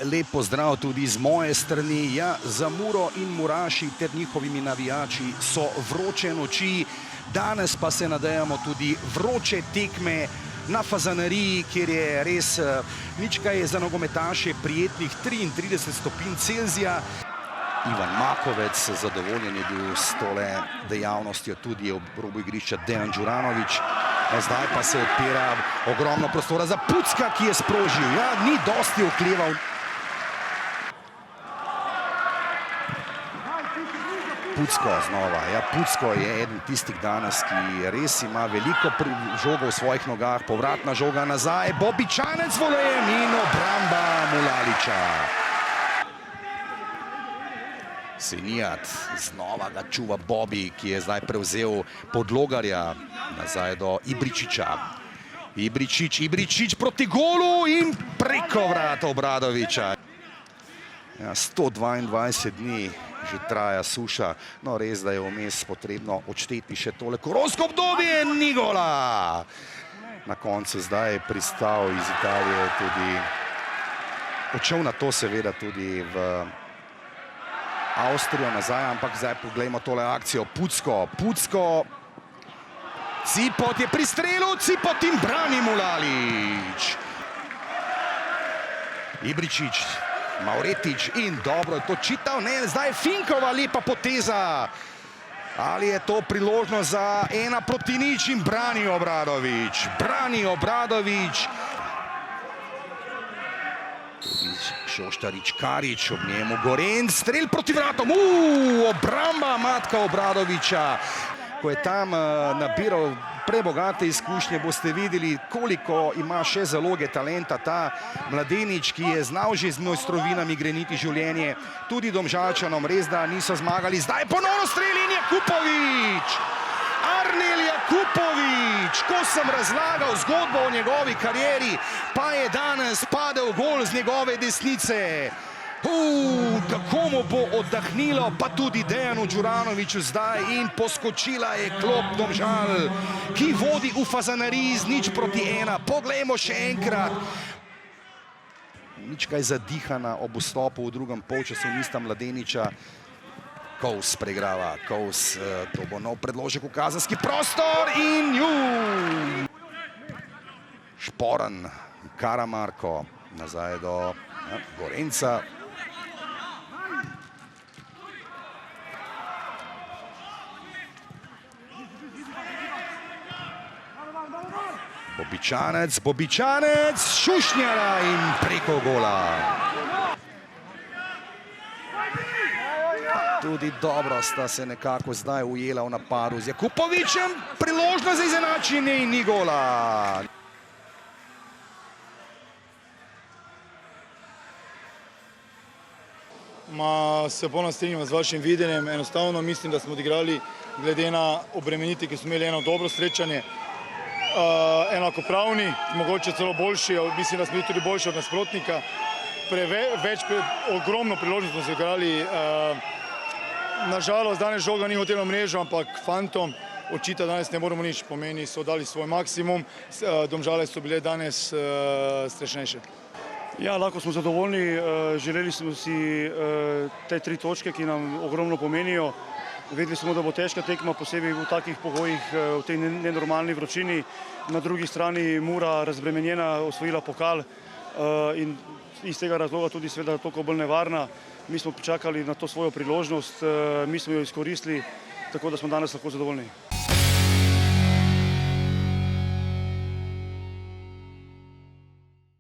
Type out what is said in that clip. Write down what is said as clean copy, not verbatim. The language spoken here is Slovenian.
Lep pozdrav tudi z moje strani. Ja, za Muro in Muraši ter njihovimi navijači so vroče noči. Danes pa se nadejamo tudi vroče tekme na Fazaneriji, kjer je res nič kaj za nogometaše prijetnih 33 stopinj Celzija. Ivan Makovec, zadovoljen je bil s tole dejavnostjo tudi ob robu igrišča Dejan Đuranović. Zdaj pa se odpira ogromno prostora za Pucka, ki je sprožil. Ja, ni dosti okleval. Pucko znova. Ja, Pucko je eden tistih danes, ki res ima veliko žogo v svojih nogah. Povratna žoga nazaj. Bobičanec volejem in obramba Mulaliča. Senijad znova ga čuva Bobi, ki je zdaj prevzel Podlogarja nazaj do Ibričiča. Ibričič proti golu in preko vrata Obradoviča. Ja, 122 dni že traja suša, no res, da je vmes potrebno odšteti še tole koronsko obdobje, ni gola. Na koncu zdaj je pristal iz Italije tudi, odšel na to seveda tudi v Avstrijo nazaj, ampak zdaj poglejmo tole akcijo. Pucko, Cipot je pri strelu, Cipot in brani Mulalič. Ibričič, Mavretič in dobro je to čital, ne, zdaj je Finkova lepa poteza. Ali je to priložnost za 1-0 in brani Obradovič. Tudi Šoštarič, Karič, ob njemu Gorenc, strel proti vratom, obramba Matka Obradoviča. Ko je tam nabiral prebogate izkušnje, boste videli, koliko ima še zaloge talenta ta mladenič, ki je znal že z mojstrovinami greniti življenje. Tudi Domžalčanom, res da niso zmagali. Zdaj ponovno strel in Jakupovič! Arnel Jakupovič! Ko sem razlagal zgodbo o njegovi karieri, pa je danes padel gol z njegove desnice. Kako mu bo oddahnilo, pa tudi Dejanu Đuranoviću zdaj, in poskočila je klop Domžal, ki vodi v Fazaneriji z 0-1. Poglejmo še enkrat. Nič kaj zadihana ob vstopu v drugem polčasu nista Mladeniča. Kovs preigrava, Kovs, to bo nov predložek v kazenski prostor in Šporen, Karamarko, nazaj do Gorenca. Bobičanec, Šušnjara in preko gola. Tudi dobro sta se nekako zdaj ujela v napadu z Jakupovičem. Priložnost za izenačenje in ni gola. Se polno strinjam z vašim videnjem. Enostavno mislim, da smo odigrali glede na obremeniti, ki smo imeli eno dobro srečanje, enakopravni, mogoče celo boljši, mislim, da smo bili tudi boljši od nasprotnika. Ogromno priložnost smo se igrali. Nažalost, danes žoga ni hotela mrežo, ampak fantom očita danes ne moramo nič. Pomeni, so dali svoj maksimum. Domžale so bile danes strašnejše. Ja, lahko smo zadovoljni. Želeli smo si te 3 točke, ki nam ogromno pomenijo. Vedeli smo, da bo težka tekma, posebej v takih pogojih, v tej nenormalni vročini. Na drugi strani Mura razbremenjena, osvojila pokal in iz tega razloga tudi seveda toliko bolj nevarna. Mi smo počakali na to svojo priložnost, mi smo jo izkoristili, tako da smo danes lahko zadovoljni.